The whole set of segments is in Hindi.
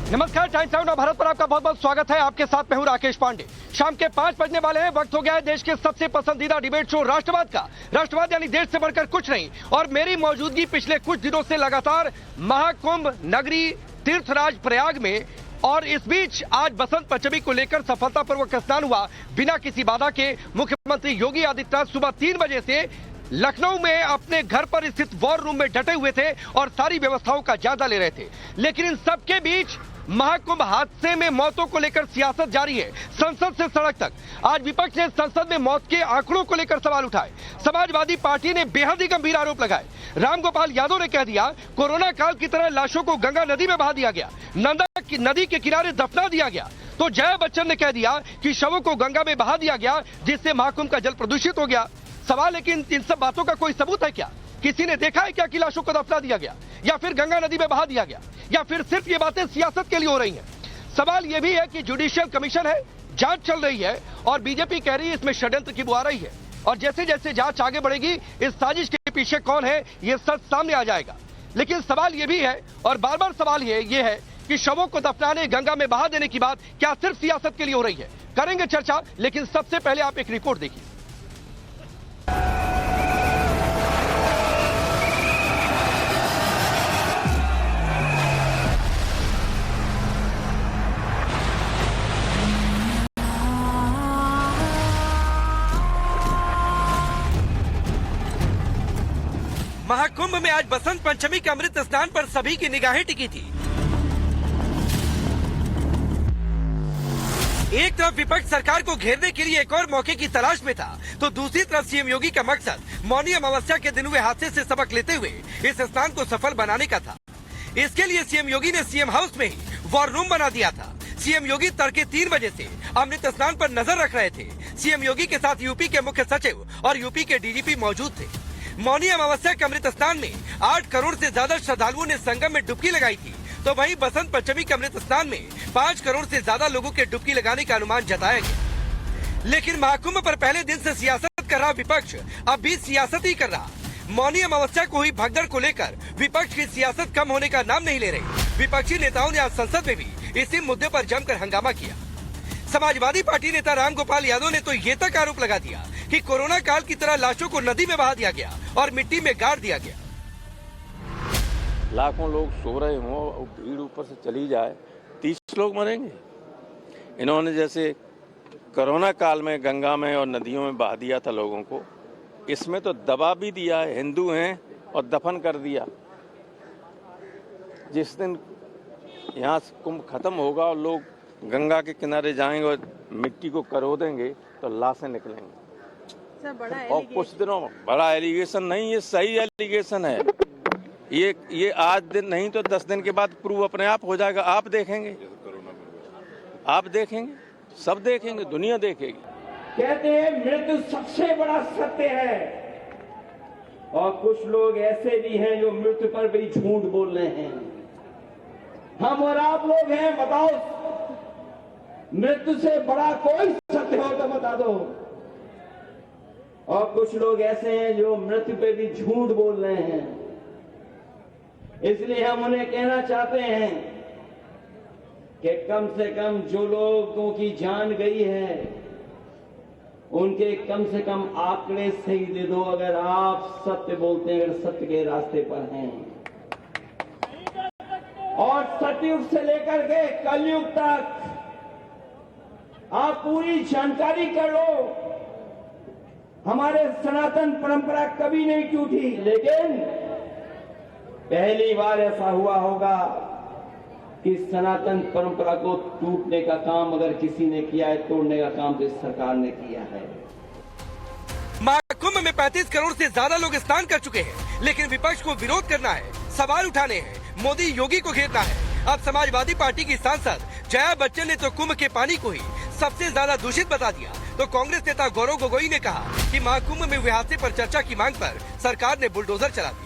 नमस्कार, टाइम्स नाउ भारत पर आपका बहुत बहुत स्वागत है। आपके साथ मैं हूं राकेश पांडे। शाम के 5 बजने वाले हैं। वक्त हो गया है देश के सबसे पसंदीदा डिबेट शो राष्ट्रवाद का। राष्ट्रवाद यानी देश से बढ़कर कुछ नहीं। और मेरी मौजूदगी पिछले कुछ दिनों से लगातार महाकुंभ नगरी तीर्थराज प्रयाग में, और इस बीच आज बसंत पंचमी को लेकर सफलतापूर्वक स्नान हुआ बिना किसी बाधा के। मुख्यमंत्री योगी आदित्यनाथ सुबह 3 बजे से लखनऊ में अपने घर पर स्थित वॉर रूम में डटे हुए थे और सारी व्यवस्थाओं का जायजा ले रहे थे। लेकिन इन सबके बीच महाकुंभ हादसे में मौतों को लेकर सियासत जारी है, संसद से सड़क तक। आज विपक्ष ने संसद में मौत के आंकड़ों को लेकर सवाल उठाए। समाजवादी पार्टी ने बेहद ही गंभीर आरोप लगाए। रामगोपाल यादव ने कह दिया कोरोना काल की तरह लाशों को गंगा नदी में बहा दिया गया, नदी के किनारे दफना दिया गया। तो जया बच्चन ने कह दिया कि शवों को गंगा में बहा दिया गया, जिससे महाकुंभ का जल प्रदूषित हो गया। सवाल है कि इन सब बातों का कोई सबूत है क्या? किसी ने देखा है क्या कि लाशों को दफना दिया गया या फिर गंगा नदी में बहा दिया गया, या फिर सिर्फ ये बातें सियासत के लिए हो रही हैं? सवाल यह भी है कि जुडिशियल कमीशन है, जांच चल रही है और बीजेपी कह रही है इसमें षड्यंत्र की बुआ रही है। और जैसे जैसे जांच आगे बढ़ेगी, इस साजिश के पीछे कौन है ये सच सामने आ जाएगा। लेकिन सवाल यह भी है, और बार बार सवाल ये है कि शवों को दफनाने, गंगा में बहा देने की बात क्या सिर्फ सियासत के लिए हो रही है? करेंगे चर्चा, लेकिन सबसे पहले आप एक रिपोर्ट देखिए। महाकुंभ में आज बसंत पंचमी के अमृत स्नान पर सभी की निगाहें टिकी थी। एक तरफ विपक्ष सरकार को घेरने के लिए एक और मौके की तलाश में था, तो दूसरी तरफ सीएम योगी का मकसद मौनी अमावस्या के दिन हुए हादसे से सबक लेते हुए इस स्नान को सफल बनाने का था। इसके लिए सीएम योगी ने सीएम हाउस में ही वॉर रूम बना दिया था। सीएम योगी तड़के 3 बजे से अमृत स्नान पर नजर रख रहे थे। सीएम योगी के साथ यूपी के मुख्य सचिव और यूपी के डीजीपी मौजूद थे। मौनी अमावस्या के अमृत स्नान में 8 करोड़ से ज्यादा श्रद्धालुओं ने संगम में डुबकी लगाई थी, तो वहीं बसंत पंचमी के अमृत स्नान में 5 करोड़ से ज्यादा लोगों के डुबकी लगाने का अनुमान जताया गया। लेकिन महाकुंभ पर पहले दिन से सियासत कर रहा विपक्ष अब भी सियासत ही कर रहा। मौनी अमावस्या को हुई भगदड़ को लेकर विपक्ष की सियासत कम होने का नाम नहीं ले रही। विपक्षी नेताओं ने आज संसद में भी इसी मुद्दे पर जमकर हंगामा किया। समाजवादी पार्टी नेता रामगोपाल यादव ने तो ये तक आरोप लगा दिया कि कोरोना काल की तरह लाशों को नदी में बहा दिया गया और मिट्टी में गाड़ दिया गया। लाखों लोग सो रहे हों और भीड़ ऊपर से चली जाए, 30 लोग मरेंगे। इन्होंने जैसे कोरोना काल में गंगा में और नदियों में बहा दिया था लोगों को, इसमें तो दबा भी दिया है। हिंदू हैं और दफन कर दिया। जिस दिन यहाँ कुंभ खत्म होगा और लोग गंगा के किनारे जाएंगे और मिट्टी को करोदेंगे तो लाशें निकलेंगी। और कुछ दिनों बड़ा एलिगेशन नहीं, ये सही एलिगेशन है। ये आज दिन नहीं तो 10 दिन के बाद प्रूव अपने आप हो जाएगा। आप देखेंगे, सब देखेंगे, दुनिया देखेगी। कहते हैं मृत्यु सबसे बड़ा सत्य है, और कुछ लोग ऐसे भी हैं जो मृत्यु पर भी झूठ बोल रहे हैं। हम और आप लोग हैं, बताओ मृत्यु से बड़ा कोई सत्य हो तो बता दो। और कुछ लोग ऐसे हैं जो मृत्यु पे भी झूठ बोल रहे हैं। इसलिए हम उन्हें कहना चाहते हैं कि कम से कम जो लोगों की जान गई है उनके कम से कम आंकड़े सही दे दो, अगर आप सत्य बोलते हैं, अगर सत्य के रास्ते पर हैं। और सतयुग से लेकर के कलयुग तक आप पूरी जानकारी कर लो। हमारे सनातन परंपरा कभी नहीं टूटी, लेकिन पहली बार ऐसा हुआ होगा कि सनातन परंपरा को टूटने का काम अगर किसी ने किया है, तोड़ने का काम तो इस सरकार ने किया है। महाकुंभ में 35 करोड़ से ज्यादा लोग स्नान कर चुके हैं, लेकिन विपक्ष को विरोध करना है, सवाल उठाने हैं, मोदी योगी को घेरना है। अब समाजवादी पार्टी की सांसद जया बच्चन ने तो कुंभ के पानी को ही सबसे ज्यादा दूषित बता दिया, तो कांग्रेस नेता गौरव गोगोई ने कहा कि महाकुंभ में हुए हादसे पर चर्चा की मांग पर सरकार ने बुलडोजर चला दिया।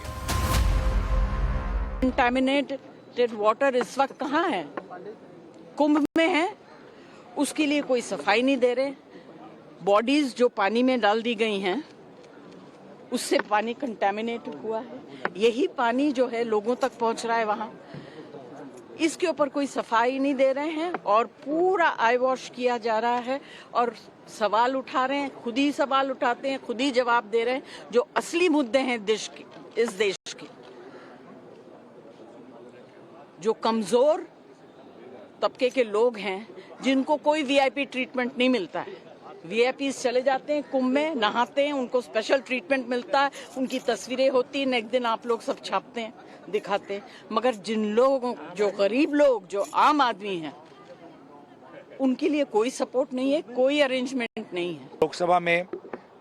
कंटामिनेटेड वाटर इस वक्त कहाँ है? कुंभ में है, उसके लिए कोई सफाई नहीं दे रहे। बॉडीज जो पानी में डाल दी गई हैं, उससे पानी कंटामिनेट हुआ है। यही पानी जो है लोगों तक पहुंच रहा है वहाँ। इसके ऊपर कोई सफाई नहीं दे रहे हैं और पूरा आई वॉश किया जा रहा है और सवाल उठा रहे हैं, खुद ही सवाल उठाते हैं, खुद ही जवाब दे रहे हैं जो असली मुद्दे हैं देश के, इस देश के। जो कमजोर तबके के लोग हैं जिनको कोई वीआईपी ट्रीटमेंट नहीं मिलता है, वीआईपी चले जाते हैं कुंभ में, नहाते हैं, उनको स्पेशल ट्रीटमेंट मिलता है, उनकी तस्वीरें होती हैं, नेक्स्ट दिन आप लोग सब छापते हैं, दिखाते हैं। मगर जिन लोगों, जो गरीब लोग, जो आम आदमी हैं, उनके लिए कोई सपोर्ट नहीं है, कोई अरेंजमेंट नहीं है। लोकसभा में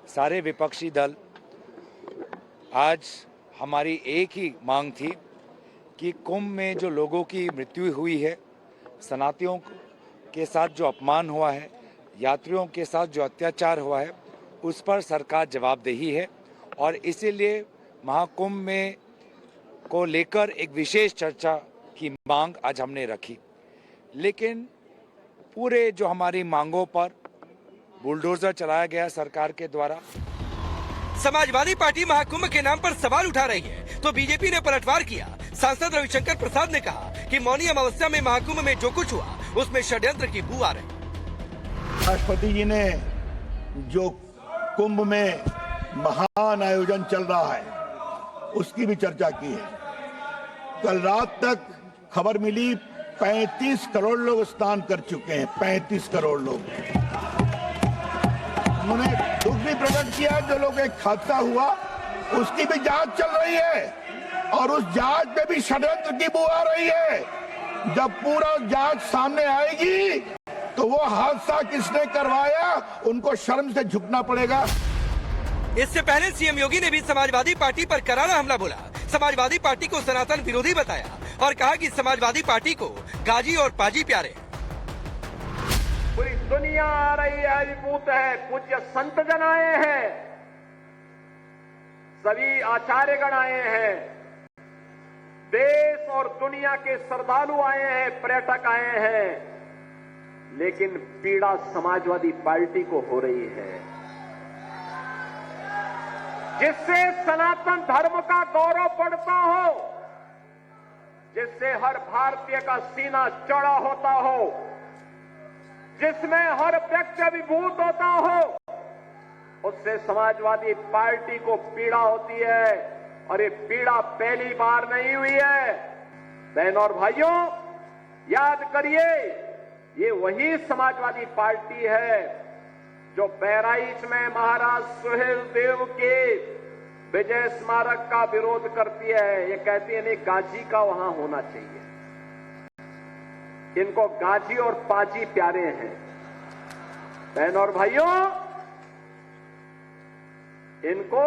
सारे विपक्षी दल, आज हमारी एक ही मांग थी कि कुंभ में जो लोगों की मृत्यु हुई है, शरणार्थियों के साथ जो अपमान हुआ है, यात्रियों के साथ जो अत्याचार हुआ है, उस पर सरकार जवाबदेही है और इसीलिए महाकुंभ में को लेकर एक विशेष चर्चा की मांग आज हमने रखी। लेकिन पूरे जो हमारी मांगों पर बुलडोजर चलाया गया सरकार के द्वारा। समाजवादी पार्टी महाकुंभ के नाम पर सवाल उठा रही है तो बीजेपी ने पलटवार किया। सांसद रविशंकर प्रसाद ने कहा कि मौनी अमावस्या में महाकुंभ में जो कुछ हुआ उसमें षड्यंत्र की बू आ रही। राष्ट्रपति जी ने जो कुंभ में महान आयोजन चल रहा है उसकी भी चर्चा की है। कल रात तक खबर मिली 35 करोड़ लोग स्नान कर चुके हैं, 35 करोड़ लोग। उन्होंने दुख भी प्रकट किया जो लोग एक हादसा हुआ उसकी भी जांच चल रही है और उस जांच में भी षड्यंत्र की बू आ रही है। जब पूरा जांच सामने आएगी तो वो हादसा किसने करवाया उनको शर्म से झुकना पड़ेगा। इससे पहले सीएम योगी ने भी समाजवादी पार्टी पर करारा हमला बोला। समाजवादी पार्टी को सनातन विरोधी बताया और कहा कि समाजवादी पार्टी को गाजी और पाजी प्यारे। पूरी दुनिया आ रही है, अभिभूत है, पूज्य संत जन आए हैं, सभी आचार्यगण आए हैं, देश और दुनिया के श्रद्धालु आए हैं, पर्यटक आए हैं, लेकिन पीड़ा समाजवादी पार्टी को हो रही है, जिससे सनातन धर्म का गौरव बढ़ता हो, जिससे हर भारतीय का सीना चौड़ा होता हो, जिसमें हर व्यक्ति अभिभूत होता हो, उससे समाजवादी पार्टी को पीड़ा होती है और ये पीड़ा पहली बार नहीं हुई है। बहनों और भाइयों, याद करिए, ये वही समाजवादी पार्टी है जो बहराइच में महाराज सुहेल देव के विजय स्मारक का विरोध करती है। ये कहती है नहीं, गाजी का वहां होना चाहिए। इनको गाजी और पाजी प्यारे हैं। बहनों और भाइयों, इनको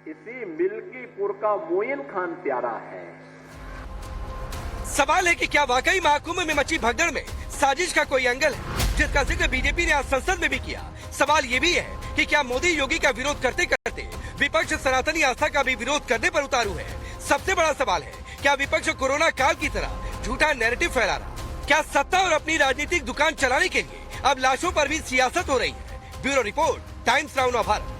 इसी मिल्कीपुर का मोइन खान प्यारा है। सवाल है कि क्या वाकई महाकुंभ में मची भगदड़ में साजिश का कोई एंगल है, जिसका जिक्र बीजेपी ने आज संसद में भी किया। सवाल ये भी है कि क्या मोदी योगी का विरोध करते करते विपक्ष सनातनी आस्था का भी विरोध करने पर उतारू है। सबसे बड़ा सवाल है, क्या विपक्ष कोरोना काल की तरह झूठा नैरेटिव फैला रहा? क्या सत्ता और अपनी राजनीतिक दुकान चलाने के लिए अब लाशों पर भी सियासत हो रही है? Bureau report, times now of Bharat.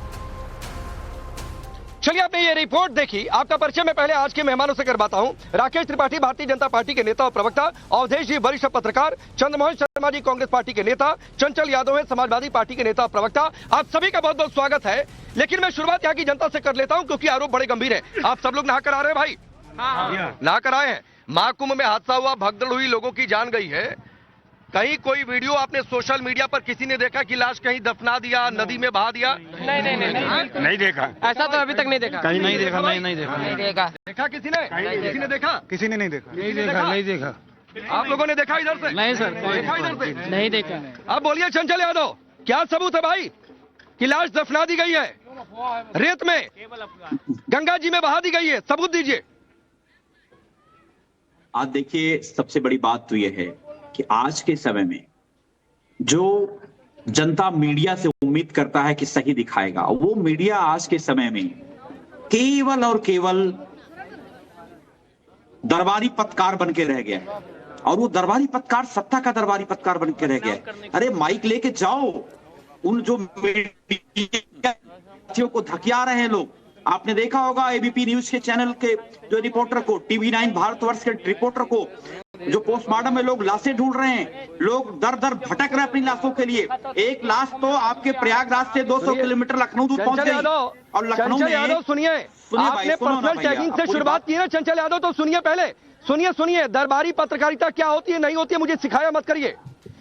चलिए आपने ये रिपोर्ट देखी। आपका परिचय मैं पहले आज के मेहमानों से करवाता हूं। राकेश त्रिपाठी भारतीय जनता पार्टी के नेता और प्रवक्ता, अवधेश जी वरिष्ठ पत्रकार, चंद्रमोहन शर्मा जी कांग्रेस पार्टी के नेता, चंचल यादव है समाजवादी पार्टी के नेता और प्रवक्ता। आप सभी का बहुत बहुत स्वागत है। लेकिन मैं शुरुआत यहाँ की जनता से कर लेता हूँ क्योंकि आरोप बड़े गंभीर है। आप सब लोग नहा कर आ रहे हैं भाई? नहा कर आए हैं। महाकुंभ में हादसा हुआ, भगदड़ हुई, लोगों की जान गई है। कहीं कोई वीडियो आपने सोशल मीडिया पर किसी ने देखा कि लाश कहीं दफना दिया, नदी में बहा दिया? नहीं देखा। ऐसा तो अभी तक नहीं देखा। कहीं नहीं देखा। नहीं देखा। देखा किसी ने? किसी ने देखा? किसी ने नहीं देखा। नहीं देखा। आप लोगों ने देखा इधर से? नहीं सर, देखा इधर से? नहीं देखा। अब बोलिए चंचल यादव, क्या सबूत है भाई कि लाश दफना दी गई है, रेत में गंगा जी में बहा दी गई है? सबूत दीजिए। आज देखिए, सबसे बड़ी बात तो यह है कि आज के समय में जो जनता मीडिया से उम्मीद करता है कि सही दिखाएगा, वो मीडिया आज के समय में केवल और केवल दरबारी पत्रकार बन के रह गया। और वो दरबारी पत्रकार सत्ता का दरबारी पत्रकार बन के रह गया। अरे माइक लेके जाओ, उन जो मीडिया को धकिया रहे हैं लोग, आपने देखा होगा एबीपी न्यूज के चैनल के जो रिपोर्टर को, टीवी9 भारतवर्ष के रिपोर्टर को, जो पोस्टमार्टम में लोग लाशें ढूंढ रहे हैं, लोग दर दर भटक रहे हैं अपनी लाशों के लिए। एक लाश तो आपके प्रयागराज से 200 किलोमीटर लखनऊ दूर पहुंच गई। और लखनऊ में यादव सुनिए, आपने पर्सनल टैगिंग से शुरुआत की ना चंचल यादव, तो सुनिए पहले, सुनिए दरबारी पत्रकारिता क्या होती है नहीं होती है मुझे सिखाया मत करिए।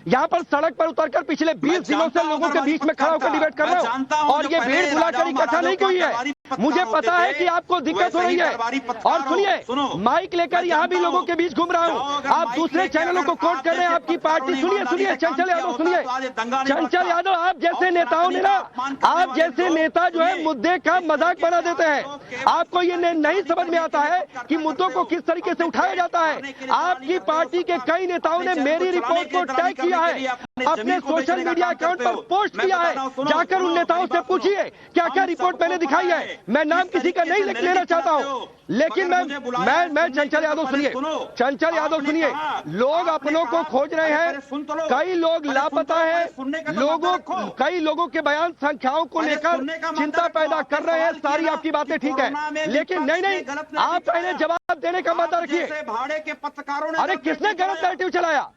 यहाँ पर सड़क पर उतरकर पिछले 20 दिनों से लोगों के बीच में खड़ा होकर डिबेट कर रहा हूँ, और ये भीड़ बुलाकर इकट्ठा नहीं हुई है। मुझे पता है कि आपको दिक्कत हो रही है। और सुनिए, माइक लेकर यहाँ भी लोगों के बीच घूम रहा हूँ, आप दूसरे चैनलों को कोट कर रहे हैं आपकी पार्टी। सुनिए चंचल यादव, सुनिए चंचल यादव, आप जैसे नेताओं ने ना, आप जैसे नेता जो है मुद्दे का मजाक बना देते हैं। आपको ये नहीं समझ में आता है कि मुद्दों को किस तरीके से उठाया जाता है। आपकी पार्टी के कई नेताओं ने मेरी रिपोर्ट को टैग किया है, अपने सोशल मीडिया अकाउंट पर पोस्ट किया है। जाकर उन नेताओं से पूछिए क्या क्या रिपोर्ट मैंने दिखाई है। मैं नाम किसी का नहीं लेना चाहता हूं, लेकिन मैं चंचल यादव सुनिए, लोग अपनों को खोज रहे हैं, कई लोग लापता हैं, कई लोगों के बयान संख्याओं को लेकर चिंता पैदा कर रहे हैं। सारी आपकी बातें ठीक है, लेकिन नहीं, आप पहले जवाब देने का मत रखिए। भाड़े के पत्रकारों ने, अरे किसने गलत नैरेटिव चलाया?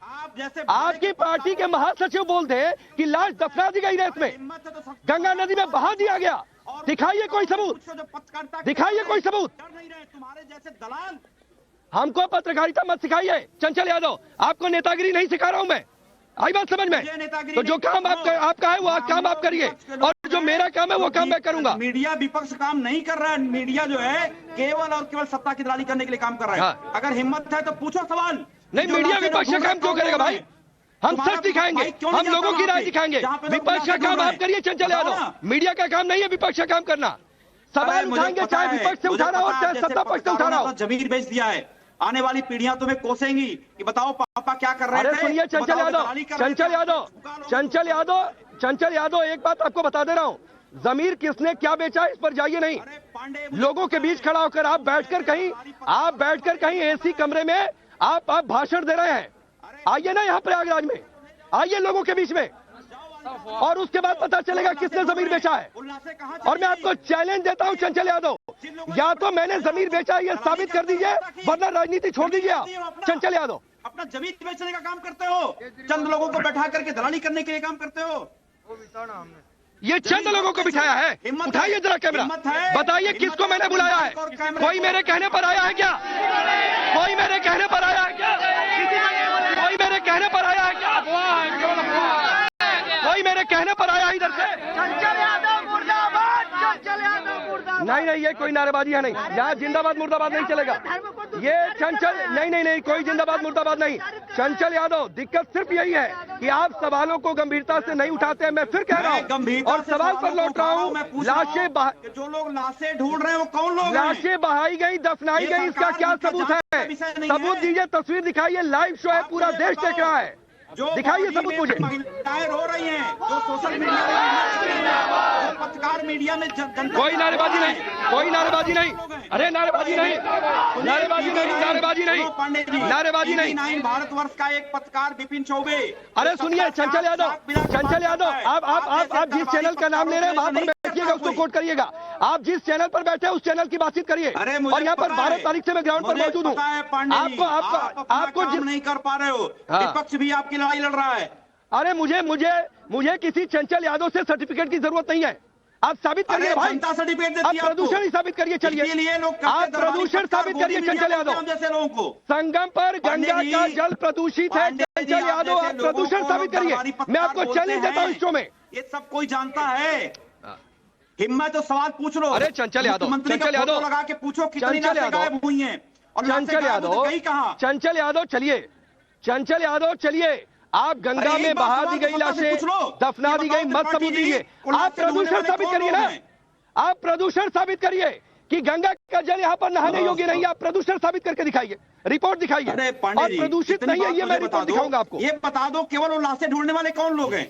आपकी पार्टी के महासचिव बोलते हैं कि लाश दफना दी गई रेत में, गंगा नदी में बहा दिया गया। दिखाइए कोई सबूत, दिखाइए कोई सबूत। तुम्हारे जैसे दलाल, हमको पत्रकारिता मत सिखाइए चंचल यादव, आपको नेतागिरी नहीं सिखा रहा हूं मैं, आई बात समझ में? तो जो काम आपका है वो काम आप करिए, और जो मेरा काम है वो काम मैं करूंगा। मीडिया विपक्ष काम नहीं कर रहा है, मीडिया जो है केवल और केवल सत्ता की दलाली करने के लिए काम कर रहा है। अगर हिम्मत है तो पूछो सवाल। नहीं, मीडिया विपक्ष का काम क्यों करेगा भाई? हम सच दिखाएंगे, हम लोगों की राय दिखाएंगे। विपक्ष का काम आप करिए चंचल यादव, मीडिया का काम नहीं है विपक्ष का काम करना। सवाल उठाएंगे चाहे विपक्ष से उठा रहा हो चाहे सत्ता पक्ष से उठा रहा हो। जमीन बेच दिया है, आने वाली पीढ़ियां तुम्हें कोसेंगी कि बताओ पापा क्या कर रहे थे। अरे सुनिए चंचल यादव, एक बात आपको बता दे रहा हूँ, जमीर किसने क्या बेचा इस पर जाइए नहीं। लोगों के बीच खड़ा होकर आप बैठकर कहीं एसी कमरे में आप भाषण दे रहे हैं। आइए ना यहाँ प्रयागराज में, आइए लोगों के बीच में, और उसके बाद पता चलेगा किसने जमीन बेचा है। और मैं आपको चैलेंज देता हूं चंचल यादव, या तो मैंने जमीन बेचा है ये साबित कर दीजिए, वरना राजनीति छोड़ दीजिए आप। चंचल यादव, अपना जमीन बेचने का काम करते हो, चंद लोगों को बैठा करके दलाली करने के लिए काम करते हो। ये चंद लोगों को बिठाया है। उठाइए जरा कैमरा, बताइए किसको मैंने बुलाया है। कोई मेरे कहने पर आया है क्या? कोई मेरे कहने पर आया है क्या? कोई मेरे कहने पर आया है क्या? कोई मेरे कहने पर आया इधर से? चंचल यादव मुर्दाबाद, चंचल यादव मुर्दाबाद। नहीं, ये कोई नारेबाजी है नहीं, यहाँ जिंदाबाद मुर्दाबाद नहीं चलेगा। ये चंचल नहीं, कोई जिंदाबाद मुर्दाबाद नहीं। चंचल यादव, दिक्कत सिर्फ यही है कि आप सवालों को गंभीरता से नहीं उठाते हैं। मैं फिर कह रहा हूँ और सवाल पर लौट रहा हूँ, जो लोग लाशें ढूंढ रहे हैं वो कौन लोग? लाशें बहाई गई, दफनाई गई, इसका क्या सबूत है? सबूत दीजिए, तस्वीर दिखाइए, लाइव शो है, पूरा देश देख रहा है, दिखाइए सबूत मुझे। महिलाएं रो रही हैं, जो सोशल मीडिया, पत्रकार मीडिया में कोई नारेबाजी नहीं, कोई नारेबाजी नहीं। अरे नारेबाजी नहीं, नारेबाजी नहीं। भारतवर्ष का एक पत्रकार विपिन चौबे। अरे सुनिए चंचल यादव, आप जिस चैनल का नाम ले रहे हैं वहां पर बैठिएगा, उसको कोट करिएगा। आप जिस चैनल पर बैठे हैं उस चैनल की बातचीत करिए। और यहाँ पर 12 तारीख से मैं ग्राउंड पर मौजूद हूँ। आपको नहीं कर पा रहे हो, विपक्ष भी आपकी लड़ाई लड़ रहा है। अरे मुझे किसी चंचल यादव से सर्टिफिकेट की जरूरत नहीं है। आप साबित करिए भाई, सर्टिफिकेट आप प्रदूषण ही साबित करिए। चलिए आप प्रदूषण साबित करिए चंचल यादव। जैसे लोगों को संगम पर गंगा का जल प्रदूषित है, चंचल यादव आप प्रदूषण साबित करिए। मैं आपको चैलेंज देता हूँ इस शो में। ये सब कोई जानता है, हिम्मत तो सवाल पूछ लो। अरे चंचल यादव लगा के पूछो कितनी लाशें गायब हुई हैं और चंचल यादव चलिए, आप गंगा में बहा दी गई लाशें, दफना दी गई, मत सबूत दीजिए। आप प्रदूषण साबित करिए ना, आप प्रदूषण साबित करिए कि गंगा का जल यहाँ पर नहाने योग्य नहीं है। आप प्रदूषण साबित करके दिखाइए, रिपोर्ट दिखाइए। और प्रदूषित नहीं है ये मैं रिपोर्ट दिखाऊंगा आपको। ये बता दो केवल वो लाशें ढूंढने वाले कौन लोग हैं?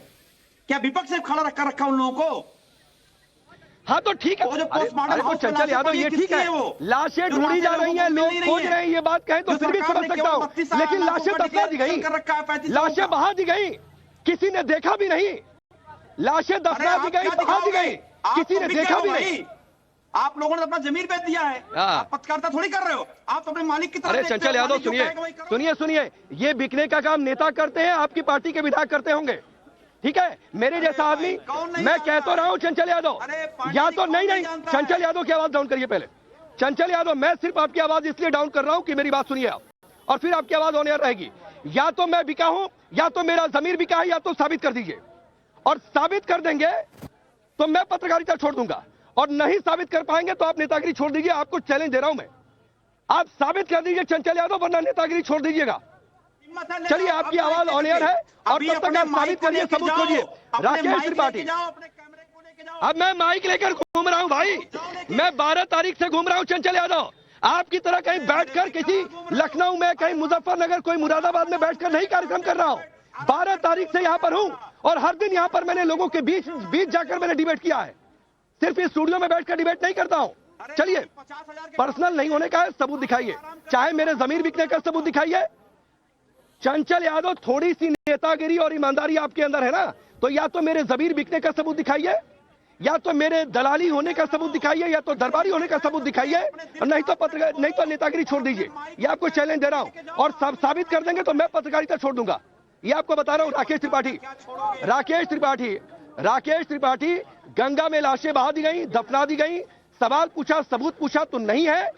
क्या विपक्ष ने खड़ा रखा उन लोगों को? हाँ तो ठीक है, अरे चंचल यादव ये ठीक है, लाशें ढूंढी जा रही हैं, लोग खोज रहे हैं, ये बात कहें तो फिर भी समझ सकता हूँ। लेकिन लाशें दफना दी गई, लाशें बहा दी गई, किसी ने देखा भी नहीं। लाशें दफना दी गई, बहा दी गई, किसी ने देखा भी नहीं। आप लोगों ने अपना जमीन बेच दिया है। आप पत्रकारिता थोड़ी कर रहे हो, आप अपने मालिक की तरह अरे देखते चंचल हो, यादव मालिक जो सुनिए कहेगा वही करो। सुनिए सुनिए, ये बिकने का काम नेता करते हैं, आपकी पार्टी के विधायक करते होंगे, ठीक है? मेरे जैसा आदमी, मैं कह तो रहा हूं चंचल यादव, या तो नहीं, चंचल यादव की आवाज डाउन करिए पहले। चंचल यादव, मैं सिर्फ आपकी आवाज इसलिए डाउन कर रहा हूं कि मेरी बात सुनिए आप, और फिर आपकी आवाज ऑन एयर रहेगी। या तो मैं बिका हूं, या तो मेरा जमीर बिका है, या तो साबित कर दीजिए, और साबित कर देंगे तो मैं पत्रकारिता छोड़ दूंगा, और नहीं साबित कर पाएंगे तो आप नेतागिरी छोड़ दीजिए। आपको चैलेंज दे रहा हूं मैं, आप साबित कर दीजिए चंचल यादव, वरना नेतागिरी छोड़ दीजिएगा। चलिए, आपकी आवाज ऑन एयर है, और तब तक आप साबित करिए, सबूत खोजिए। राकेश त्रिपाठी, अब मैं माइक लेकर घूम रहा हूं भाई, मैं 12 तारीख से घूम रहा हूं चंचल यादव। आपकी तरह कहीं बैठकर किसी लखनऊ में, कहीं मुजफ्फरनगर, कोई मुरादाबाद में बैठकर नहीं कार्यक्रम कर रहा हूं। 12 तारीख से यहां पर हूं, और हर दिन यहां पर मैंने लोगों के बीच जाकर मैंने डिबेट किया है। सिर्फ इस स्टूडियो में बैठकर डिबेट नहीं करता हूं। चलिए, पर्सनल नहीं होने का है, सबूत दिखाइए, चाहे मेरे जमीर बिकने का सबूत दिखाइए। चंचल यादव, थोड़ी सी नेतागिरी और ईमानदारी आपके अंदर है ना, तो या तो मेरे जमीर बिकने का सबूत दिखाइए, या तो मेरे दलाली होने का सबूत दिखाइए, या तो दरबारी होने का सबूत दिखाइए, और नहीं तो नेतागिरी छोड़ दीजिए। ये आपको चैलेंज दे रहा हूं, और सब साबित कर देंगे तो मैं पत्रकारिता छोड़ दूंगा। ये आपको बता रहा हूं। राकेश त्रिपाठी, गंगा में लाशें बहा दी गई, दफना दी गई, सवाल पूछा, सबूत पूछा तो नहीं है,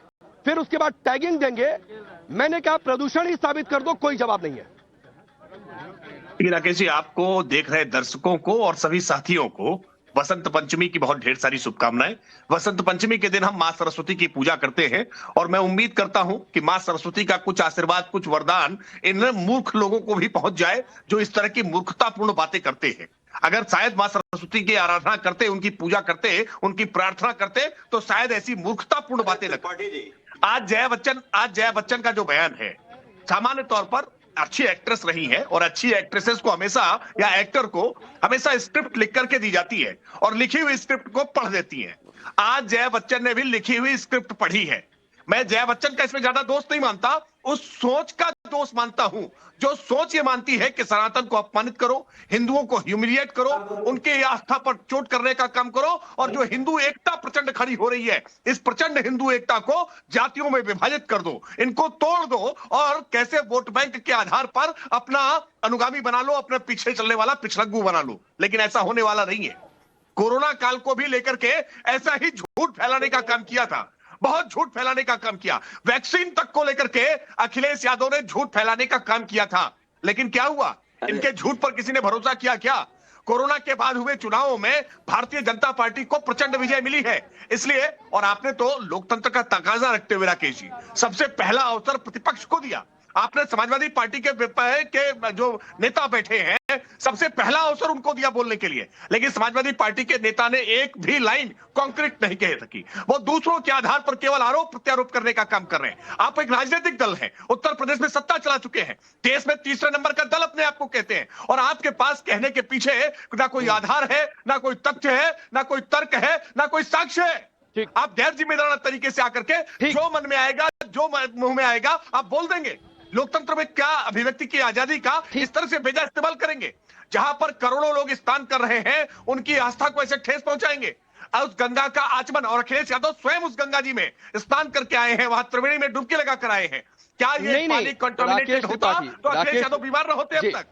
फिर उसके बाद टैगिंग देंगे। मैंने कहा प्रदूषण ही साबित कर दो, कोई जवाब नहीं है। राकेश जी, आपको देख रहे दर्शकों को और सभी साथियों को वसंत पंचमी की बहुत ढेर सारी शुभकामनाएं। वसंत पंचमी के दिन हम मां सरस्वती की पूजा करते हैं, और मैं उम्मीद करता हूं कि मां सरस्वती का कुछ आशीर्वाद, कुछ वरदान इन मूर्ख लोगों को भी पहुंच जाए जो इस तरह की मूर्खतापूर्ण बातें करते हैं। अगर शायद मां सरस्वती की आराधना करते, उनकी पूजा करते, उनकी प्रार्थना करते, तो शायद ऐसी मूर्खतापूर्ण बातें न करते। आज जया बच्चन का जो बयान है, सामान्य तौर पर अच्छी एक्ट्रेस रही है, और अच्छी एक्ट्रेसेस को हमेशा, या एक्टर को हमेशा स्क्रिप्ट लिख करके दी जाती है, और लिखी हुई स्क्रिप्ट को पढ़ देती है। आज जया बच्चन ने भी लिखी हुई स्क्रिप्ट पढ़ी है। मैं जया बच्चन का इसमें ज्यादा दोष नहीं मानता, उस सोच का दोष मानता हूं, जो सोच ये मानती है कि सनातन को अपमानित करो, हिंदुओं को ह्यूमिलिएट करो, उनके आस्था पर चोट करने का काम करो, और जो हिंदू एकता प्रचंड खड़ी हो रही है, इस प्रचंड हिंदू एकता को जातियों में विभाजित कर दो, इनको तोड़ दो, और कैसे वोट बैंक के आधार पर अपना अनुगामी बना लो, अपने पीछे चलने वाला पिछलग्गू बना लो। लेकिन ऐसा होने वाला नहीं है। कोरोना काल को भी लेकर के ऐसा ही झूठ फैलाने का काम किया था, बहुत झूठ फैलाने का काम किया। वैक्सीन तक को लेकर के अखिलेश यादव ने झूठ फैलाने का काम किया था, लेकिन क्या हुआ? इनके झूठ पर किसी ने भरोसा किया क्या? कोरोना के बाद हुए चुनावों में भारतीय जनता पार्टी को प्रचंड विजय मिली है। इसलिए, और आपने तो लोकतंत्र का तकाजा रखते हुए राकेश जी, सबसे पहला अवसर प्रतिपक्ष को दिया। आपने समाजवादी पार्टी के जो नेता बैठे हैं, सबसे पहला अवसर उनको दिया बोलने के लिए, लेकिन समाजवादी पार्टी के नेता ने एक भी लाइन कॉन्क्रीट नहीं कह सकी। वो दूसरों के आधार पर केवल आरोप प्रत्यारोप करने का काम कर रहे हैं। आप एक राजनीतिक दल हैं, उत्तर प्रदेश में सत्ता चला चुके हैं, देश में तीसरे नंबर का दल अपने आप को कहते हैं, और आपके पास कहने के पीछे ना कोई आधार है, ना कोई तथ्य है, ना कोई तर्क है, ना कोई साक्ष्य है। आप गैर जिम्मेदाराना तरीके से आकर के जो मन में आएगा, जो मुंह में आएगा, आप बोल देंगे। लोकतंत्र में क्या अभिव्यक्ति की आजादी का इस तरह से बेजा इस्तेमाल करेंगे? जहां पर करोड़ों लोग स्नान कर रहे हैं, उनकी आस्था को ऐसे ठेस पहुंचाएंगे। उस गंगा का आचमन, और अखिलेश यादव स्वयं उस गंगा जी में स्नान करके आए हैं, वहां त्रिवेणी में डुबकी लगा कर आए हैं। क्या ये पानी कंटामिनेटेड होता तो अखिलेश यादव बीमार न होते अब तक?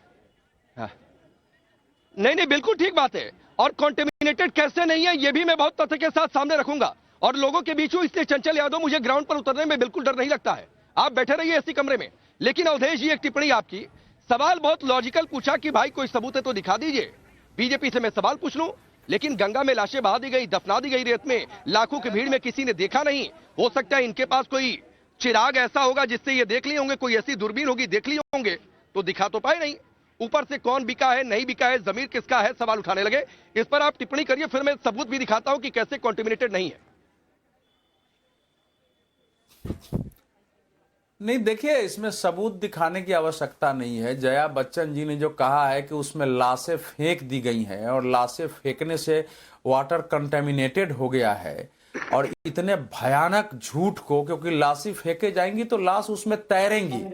नहीं, बिल्कुल ठीक बात है, और कॉन्टेमिनेटेड कैसे नहीं है, यह भी मैं बहुत तथ्य के साथ सामने रखूंगा, और लोगों के बीच हूं, इसलिए चंचल यादव, मुझे ग्राउंड पर उतरने में बिल्कुल डर नहीं लगता है। आप बैठे रहिए इसी कमरे में। लेकिन अवधेश जी, एक टिप्पणी आपकी, सवाल बहुत लॉजिकल पूछा कि भाई कोई सबूत है तो दिखा दीजिए। बीजेपी से मैं सवाल पूछ लूं, लेकिन गंगा में लाशें बहा दी गई, दफना दी गई रेत में, लाखों की भीड़ में किसी ने देखा नहीं। हो सकता है इनके पास कोई चिराग ऐसा होगा जिससे ये देख लिए होंगे, कोई ऐसी दूरबीन होगी, देख लिए होंगे, तो दिखा तो पाए नहीं। ऊपर से कौन बिका है, नहीं बिका है, जमीर किसका है, सवाल उठाने लगे। इस पर आप टिप्पणी करिए, फिर मैं सबूत भी दिखाता हूं कि कैसे कॉन्टेमिनेटेड नहीं है। नहीं, देखिए, इसमें सबूत दिखाने की आवश्यकता नहीं है। जया बच्चन जी ने जो कहा है कि उसमें लाशें फेंक दी गई हैं, और लाशें फेंकने से वाटर कंटेमिनेटेड हो गया है, और इतने भयानक झूठ को, क्योंकि लाशें फेंके जाएंगी तो लाश उसमें तैरेंगी,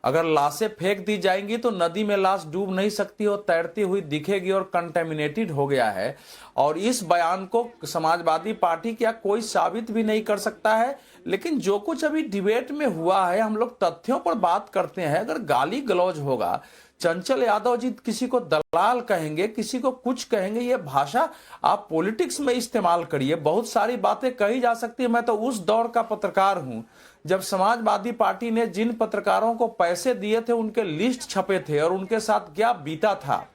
अगर लाशें फेंक दी जाएंगी तो नदी में लाश डूब नहीं सकती और तैरती हुई दिखेगी और कंटेमिनेटेड हो गया है। और इस बयान को समाजवादी पार्टी क्या कोई साबित भी नहीं कर सकता है। लेकिन जो कुछ अभी डिबेट में हुआ है, हम लोग तथ्यों पर बात करते हैं। अगर गाली गलौज होगा, चंचल यादव जी किसी को दलाल कहेंगे, किसी को कुछ कहेंगे, ये भाषा आप पॉलिटिक्स में इस्तेमाल करिए। बहुत सारी बातें कही जा सकती है। मैं तो उस दौर का पत्रकार हूं जब समाजवादी पार्टी ने जिन पत्रकारों को पैसे दिए थे उनके लिस्ट छपे थे और उनके साथ क्या बीता था।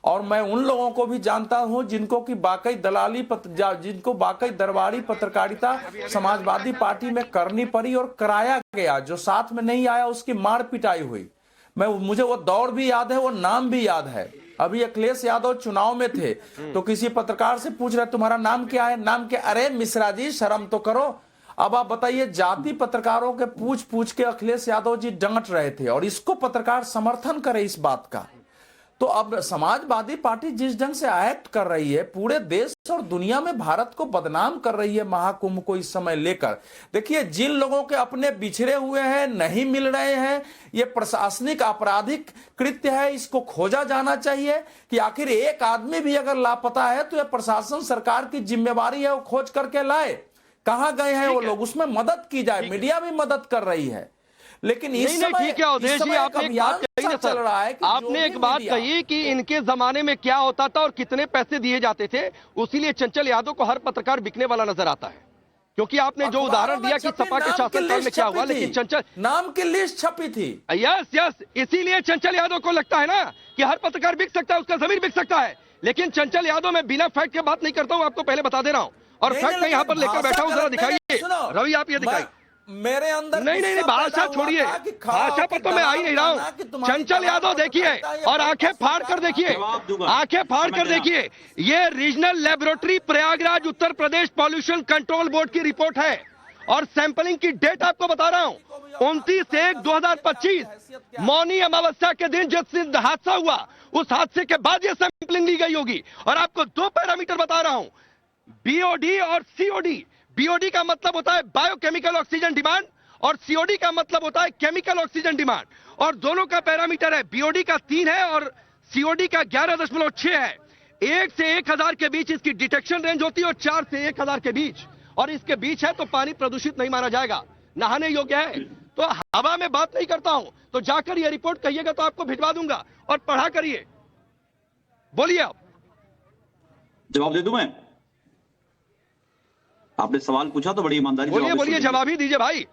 और मैं उन लोगों को भी जानता हूं जिनको की वाकई जिनको वाकई दरबारी पत्रकारिता समाजवादी पार्टी में करनी पड़ी और कराया गया। जो साथ में नहीं आया उसकी मार पिटाई हुई। मुझे वो दौर भी याद है, वो नाम भी याद है। अभी अखिलेश यादव चुनाव में थे तो किसी पत्रकार से पूछ रहे तुम्हारा नाम क्या है, नाम क्या? अरे मिश्रा जी शर्म तो करो। अब आप बताइए, जाति पत्रकारों के पूछ पूछ के अखिलेश यादव जी डांट रहे थे और इसको पत्रकार समर्थन करे इस बात का। तो अब समाजवादी पार्टी जिस ढंग से एक्ट कर रही है, पूरे देश और दुनिया में भारत को बदनाम कर रही है महाकुंभ को इस समय लेकर। देखिए, जिन लोगों के अपने बिछड़े हुए हैं, नहीं मिल रहे हैं, ये प्रशासनिक आपराधिक कृत्य है। इसको खोजा जाना चाहिए कि आखिर एक आदमी भी अगर लापता है तो यह प्रशासन सरकार की जिम्मेवारी है, वो खोज करके लाए। कहां गए हैं वो लोग, उसमें मदद की जाए। मीडिया भी मदद कर रही है। लेकिन इस समय ठीक है अवधेश जी, आपने एक बात कही ना सर, आपने एक बात कही कि इनके जमाने में क्या होता था और कितने पैसे दिए जाते थे, उसीलिए चंचल यादव को हर पत्रकार बिकने वाला नजर आता है। क्योंकि आपने जो उदाहरण दिया कि सपा के शासनकाल में क्या हुआ, लेकिन चंचल नाम की लिस्ट छपी थी। यस, इसीलिए चंचल यादव को लगता है ना कि हर पत्रकार बिक सकता है, उसका जमीर बिक सकता है। लेकिन चंचल यादव मैं बिना फैक्ट के बात नहीं करता हूं, आपको पहले बता दे रहा हूं। और फैक्ट मैं यहां पर लेकर बैठा हूं, जरा दिखाइए रवि, आप ये दिखाइए। मेरे अंदर नहीं, भाषा छोड़िए, भाषा पर तो मैं आ ही नहीं रहा हूं। चंचल यादव देखिए और आंखें फाड़ कर देखिए, आंखें फाड़ कर देखिए। ये regional laboratory Prayagraj Uttar Pradesh pollution control board की रिपोर्ट है और सैंपलिंग की डेट आपको बता रहा हूं, 29/1/2025 मौनी अमावस्या के दिन जिस दिन हादसा हुआ, उस हादसे के बाद ये सैंपलिंग ली गई होगी। और आपको दो पैरामीटर बता रहा हूं, बीओडी और सीओडी। बीओडी का मतलब होता है बायोकेमिकल ऑक्सीजन डिमांड और सीओडी का मतलब होता है केमिकल ऑक्सीजन डिमांड। और दोनों का पैरामीटर है, बीओडी का 3 है और सीओडी का 11.6 है। 1 से 1000 के बीच इसकी डिटेक्शन रेंज होती है और 4 से 1000 के बीच, और इसके बीच है तो पानी प्रदूषित नहीं माना जाएगा, नहाने योग्य है। तो हवा में बात नहीं करता हूं, तो जाकर यह रिपोर्ट कहिएगा तो आपको भिजवा दूंगा और पढ़ा करिए। बोलिए, आप जवाब दे दूं मैं? आपने सवाल पूछा तो बड़ी ईमानदारी से बोलिए, जवाब ही दीजिए भाई।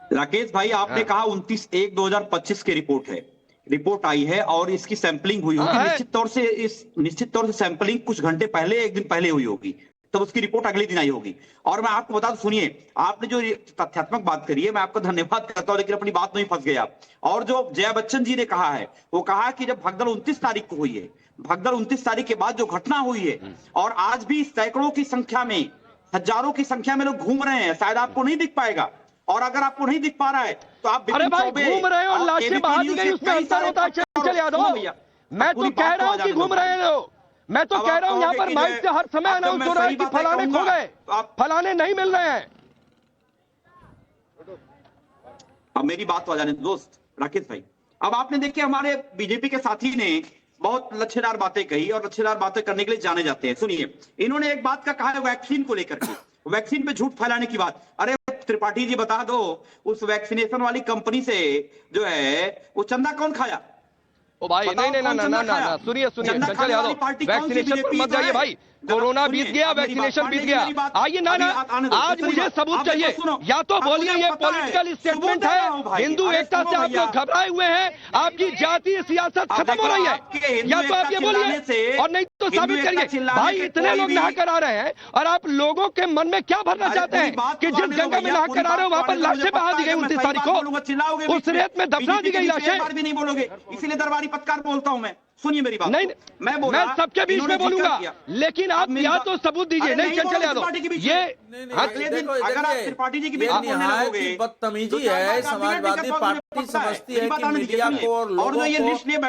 राकेश भाई, आपने कहा 29/1/2025 की रिपोर्ट है, रिपोर्ट आई है और इसकी सैंपलिंग हुई होगी। निश्चित तौर से सैंपलिंग कुछ घंटे पहले, एक दिन पहले हुई होगी, तब उसकी रिपोर्ट अगले दिन आई होगी। और मैं आपको बता दूं, सुनिए, आपने जो तथ्यात्मक बात करी है, मैं आपका धन्यवाद करता हूं, लेकिन अपनी बात में ही फंस गया। और जो जया बच्चन जी ने कहा है, वो कहा कि जब भगदड़ 29 तारीख को हुई है, भगदड़ 29 तारीख के बाद जो घटना हुई है, और आज भी सैकड़ों की संख्या में, हजारों की संख्या में लोग घूम रहे हैं, शायद आपको नहीं दिख पाएगा। और अगर आपको नहीं दिख पा रहा है तो आप अरे भाई घूम रहे हो, लाशें बहा दी गई, उसमें अंतर होता है। चंचल यादव, मैं तो कह रहा हूं कि घूम रहे हो, मैं तो कह रहा हूं यहाँ पर माइक से हर समय अनाउंस हो रहा है कि फलाने खो गए, फलाने नहीं मिल रहे हैं। अब मेरी बात तो आ जाने दोस्त राकेश भाई। अब आपने देखिए, हमारे बीजेपी के साथी ने बहुत लच्छेदार बातें कही और लच्छेदार बातें करने के लिए जाने जाते हैं। सुनिए, इन्होंने एक बात का कहा है वैक्सीन को लेकर के, वैक्सीन पे झूठ फैलाने की बात। अरे त्रिपाठी जी बता दो, उस वैक्सीनेशन वाली कंपनी से जो है वो चंदा कौन खाया? ओ भाई नहीं, सुनिए चंचल यादव, वैक्सीनेशन पर मत जाइए भाई। कोरोना बीत गया, वैक्सीनेशन बीत गया। आइए ना, आज मुझे सबूत चाहिए। या तो बोलिए ये पॉलिटिकल स्टेटमेंट है, हिंदू एकता से आप लोग घबराए हुए हैं, आपकी जातीय सियासत खत्म हो रही है, या तो आप ये बोलिए, और नहीं तो साबित करिए। भाई इतने लोग नहा कर आ रहे हैं और आप लोगों के मन में क्या भरना चाहते हैं कि जिस जगह में नहा कर आ रहे हो वहां पर लाशें बहा दी गई 29 तारीख को, उस रेत में दफना दी गई लाशें। भी नहीं बोलोगे, इसीलिए दरबारी पत्रकार बोलता हूं मैं। सुनिए मेरी बात, नहीं मैं सबके बीच में बोलूंगा, लेकिन आप या तो सबूत दीजिए। नहीं चंचल यादव, ये अगर आप त्रिपाठी जी की बदतमीजी है। समाजवादी पार्टी समझती है कि मीडिया को और लोगों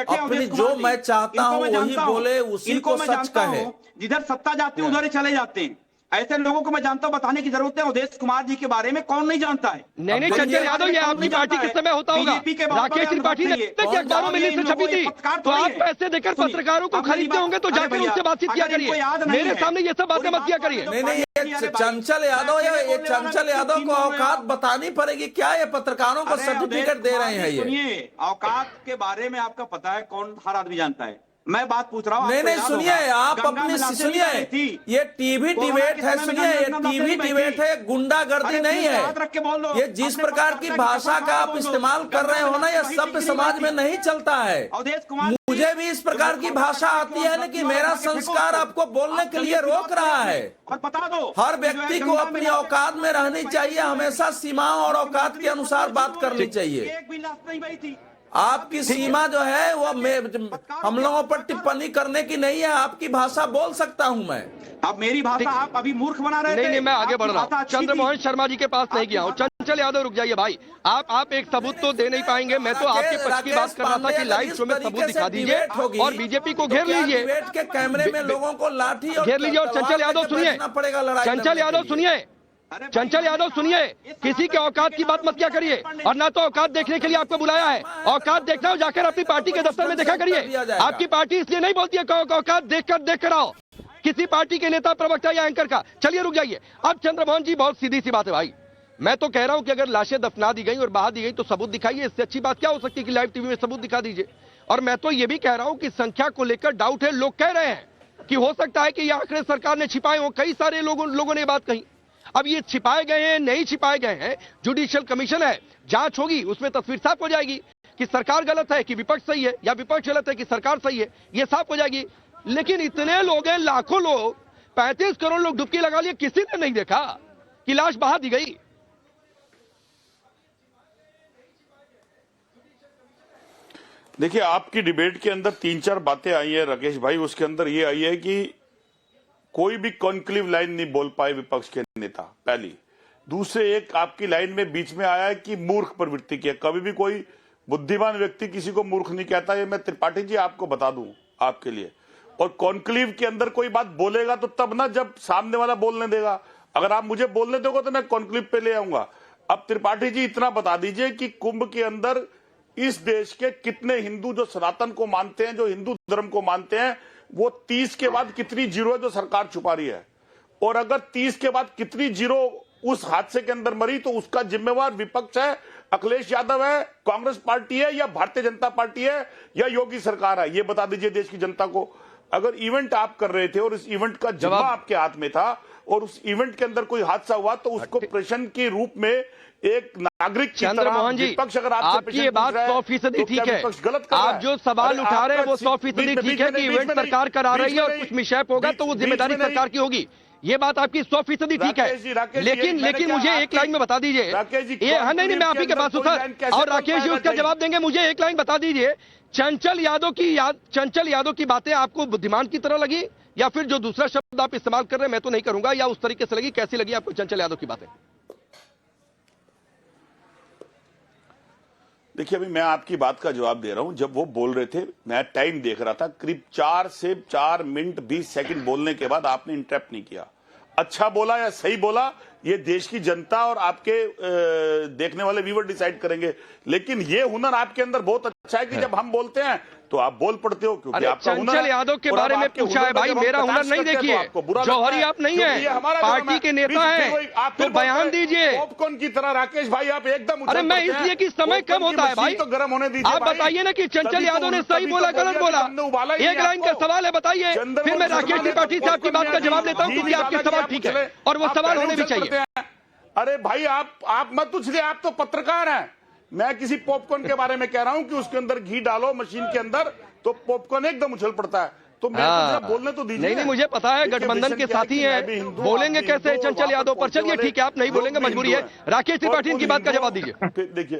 को अपनी जो मैं चाहता हूं वही बोले, उसी को सच कहे। जिधर सत्ता जाती है उधर ही चले जाते हैं। ऐसे लोगों को मैं जानता हूं, बताने की जरूरत है। अवधेश कुमार जी के बारे में कौन नहीं जानता है? नहीं, चंचल यादव, ये आपकी पार्टी के समय होता होगा। राकेश त्रिपाठी ने कि अखबारों में लिस्ट छपी थी, तो आप पैसे देकर पत्रकारों को खरीदते होंगे, तो जाकर उनसे बातचीत किया करिए। मेरे सामने ये सब बातें मत किया करिए। नहीं, चंचल यादव को औकात बतानी पड़ेगी क्या? ये पत्रकारों को सर्टिफिकेट दे रहे हैं? ये सुनिए, औकात के बारे में आपका पता है, कौन हर आदमी जानता है। मैं बात पूछ रहा हूँ। नहीं, सुनिए, आप अपनी सुनिए, ये टीवी डिबेट है, सुनिए, ये टीवी डिबेट है, गुंडागर्दी नहीं है। ये जिस प्रकार की भाषा का आप इस्तेमाल कर रहे हो ना, ये सभ्य समाज में नहीं चलता है। मुझे भी इस प्रकार की भाषा आती है, लेकिन मेरा संस्कार आपको बोलने के लिए रोक रहा है। और बता दो, हर व्यक्ति को अपनी औकात में रहनी चाहिए, हमेशा सीमाओं और औकात के अनुसार बात करनी चाहिए। एक भी लाश नहीं बही थी। आपकी सीमा जो है वो हम लोगों पर टिप्पणी करने की नहीं है। आपकी भाषा बोल सकता हूं मैं। अब मेरी भाषा आप अभी मूर्ख बना रहे थे। नहीं, मैं आगे बढ़ रहा हूँ। चंद्रमोहन शर्मा जी के पास नहीं गया हूँ। चंचल यादव, रुक जाइए भाई, आप एक सबूत तो दे नहीं पाएंगे। मैं तो आपके पक्ष की बात कर रहा था कि लाइव शो में सबूत दिखा दीजिए और बीजेपी को घेर लीजिए। डिबेट के कैमरे में लोगों को लाठी और घेर लीजिए। और चंचल यादव सुनिए, चंचल यादव सुनिए, किसी के औकात की बात मत क्या करिए। और ना तो औकात देखने के लिए आपको बुलाया है। औकात देखना हो जाकर अपनी पार्टी के दफ्तर में देखा करिए। आपकी पार्टी इसलिए नहीं बोलती है औकात देख कर आओ, किसी पार्टी के नेता, प्रवक्ता या एंकर का। चलिए रुक जाइए। अब चंद्रमोहन जी, बहुत सीधी सी बात है भाई। मैं तो कह रहा हूं कि अगर लाशें दफना दी गई और बहा दी गई तो सबूत दिखाइए। इससे अच्छी बात क्या हो सकती है कि लाइव टीवी में सबूत दिखा दीजिए। और मैं तो ये भी कह रहा हूं कि संख्या को लेकर डाउट है। लोग कह रहे हैं कि हो सकता है कि ये आंकड़े सरकार ने छिपाए हो। कई सारे लोगों ने बात कही। अब ये छिपाए गए हैं, नहीं छिपाए गए हैं, जुडिशियल कमीशन है, जांच होगी, उसमें तस्वीर साफ हो जाएगी कि सरकार गलत है कि विपक्ष सही है, या विपक्ष गलत है कि सरकार सही है, ये साफ हो जाएगी। लेकिन इतने लोग हैं, लाखों लोग, 35 करोड़ लोग डुबकी लगा लिए, किसी ने नहीं देखा कि लाश बहा दी गई। देखिए, आपकी डिबेट के अंदर 3-4 बातें आई है राकेश भाई। उसके अंदर ये आई है कि कोई भी कॉन्क्लेव लाइन नहीं बोल पाए विपक्ष के नेता, पहली। दूसरे, एक आपकी लाइन में बीच में आया है कि मूर्ख प्रवृत्ति की है। कभी भी कोई बुद्धिमान व्यक्ति किसी को मूर्ख नहीं कहता। ये मैं त्रिपाठी जी आपको बता दूं आपके लिए। और कॉन्क्लेव के अंदर कोई बात बोलेगा तो तब ना, जब सामने वाला बोलने देगा। अगर आप मुझे बोलने दोगे तो मैं कॉन्क्लेव पे ले आऊंगा। अब त्रिपाठी जी इतना बता दीजिए कि कुंभ के अंदर इस देश के कितने हिंदू जो सनातन को मानते हैं, जो हिंदू धर्म को मानते हैं, वो 30 के बाद कितनी जीरो है जो सरकार छुपा रही है। और अगर 30 के बाद कितनी जीरो उस हादसे के अंदर मरी, तो उसका जिम्मेवार विपक्ष है, अखिलेश यादव है, कांग्रेस पार्टी है, या भारतीय जनता पार्टी है, या योगी सरकार है। ये बता दीजिए देश की जनता को। अगर इवेंट आप कर रहे थे और इस इवेंट का जिम्मा आपके हाथ में था और उस इवेंट के अंदर कोई हादसा हुआ, तो उसको प्रश्न के रूप में एक नागरिक की तरह विपक्ष अगर आपकी ये बात 100% ठीक है। आप जो सवाल उठा रहे हैं वो 100% ठीक है कि इवेंट सरकार करा रही है और कुछ मिसहैप होगा तो वो जिम्मेदारी सरकार की होगी। ये बात आपकी 100% ठीक है। लेकिन मुझे एक लाइन में बता दीजिए। नहीं, मैं आप ही के पास हूं सर, और राकेश जी उसका जवाब देंगे। मुझे एक लाइन बता दीजिए, चंचल यादव की बातें आपको बुद्धिमान की तरह लगी, या फिर जो दूसरा शब्द आप इस्तेमाल कर रहे हैं मैं तो नहीं करूंगा, या उस तरीके से लगी? कैसी लगी आपको चंचल यादव की बातें? देखिए, अभी मैं आपकी बात का जवाब दे रहा हूं। जब वो बोल रहे थे, मैं टाइम देख रहा था, करीब 4 से 4 मिनट 20 सेकंड बोलने के बाद आपने इंटरप्ट नहीं किया। अच्छा बोला या सही बोला, ये देश की जनता और आपके देखने वाले व्यूअर डिसाइड करेंगे। लेकिन ये हुनर आपके अंदर बहुत अच्छा है कि जब हम बोलते हैं तो आप बोल पड़ते हो, क्योंकि आपका हुनर। चंचल यादव के बारे में पूछा है भाई, मेरा हुनर नहीं देखिए। जौहरी आप नहीं है, पार्टी के नेता हैं, तो बयान दीजिए। पॉपकॉर्न की तरह राकेश भाई आप एकदम। अरे मैं इसलिए कि समय कम होता है भाई, तो गर्म होने दीजिए। आप बताइए ना कि चंचल यादव ने सही बोला गलत बोला। एक लाइन का सवाल है, बताइए, फिर मैं राकेश त्रिपाठी से आपकी बात का जवाब देता हूँ, क्योंकि आपके सवाल ठीक है और वो सवाल होने भी चाहिए। अरे भाई आप मत पूछिए, आप तो पत्रकार हैं। मैं किसी पॉपकॉर्न के बारे में कह रहा हूं कि उसके अंदर घी डालो मशीन के अंदर तो पॉपकॉर्न एकदम उछल पड़ता है। तो मैं बोलने तो दीजिए। नहीं, मुझे पता है गठबंधन के साथी हैं, बोलेंगे कैसे चंचल यादव पर? चलिए ठीक है, आप नहीं बोलेंगे, मजबूरी है। राकेश त्रिपाठी की बात का जवाब दीजिए। देखिए,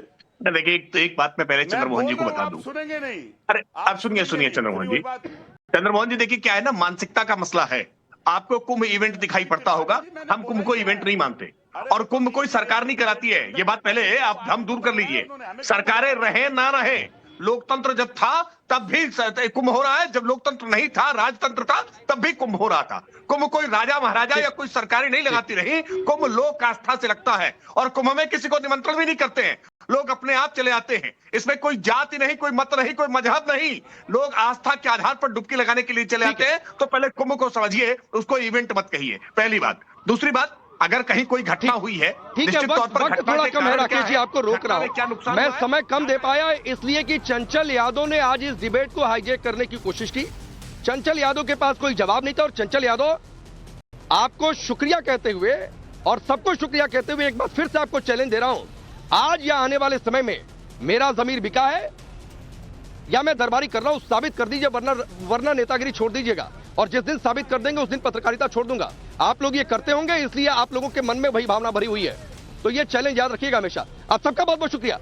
एक बात मैं पहले चंद्रमोहन जी को बता दूं। सुनेंगे नहीं? अरे आप सुनिए चंद्रमोहन जी, देखिए क्या है ना, मानसिकता का मसला है। आपको कुंभ इवेंट दिखाई पड़ता होगा, हम कुंभ को इवेंट नहीं मानते, और कुंभ कोई सरकार नहीं कराती है। ये बात पहले हम दूर कर लीजिए। सरकारें रहे ना रहे, लोकतंत्र जब था तब भी कुंभ हो रहा है, जब लोकतंत्र नहीं था, राजतंत्र था, तब भी कुंभ हो रहा था। कुंभ कोई राजा महाराजा या कोई सरकारें नहीं लगाती रही, कुंभ लोक आस्था से लगता है। और कुंभ में किसी को निमंत्रण भी नहीं करते हैं, लोग अपने आप चले आते हैं। इसमें कोई जाति नहीं, कोई मत नहीं, कोई मजहब नहीं, लोग आस्था के आधार पर डुबकी लगाने के लिए चले आते हैं। तो पहले कुंभ को समझिए, उसको इवेंट मत कहिए, पहली बात। दूसरी बात, अगर कहीं कोई घटना हुई है, ठीक है, वक्त थोड़ा कम है राकेश जी, आपको रोक रहा हूं। मैं समय कम दे पाया इसलिए कि चंचल यादव ने आज इस डिबेट को हाईजैक करने की कोशिश की। चंचल यादव के पास कोई जवाब नहीं था, और चंचल यादव आपको शुक्रिया कहते हुए और सबको शुक्रिया कहते हुए एक बार फिर से आपको चैलेंज दे रहा हूं, आज या आने वाले समय में मेरा जमीर बिका है या मैं दरबारी कर रहा हूं, साबित कर दीजिए, वरना नेतागिरी छोड़ दीजिएगा। और जिस दिन साबित कर देंगे उस दिन पत्रकारिता छोड़ दूंगा। आप लोग ये करते होंगे, इसलिए आप लोगों के मन में वही भावना भरी हुई है। तो ये चैलेंज याद रखिएगा हमेशा। आप सबका बहुत बहुत शुक्रिया।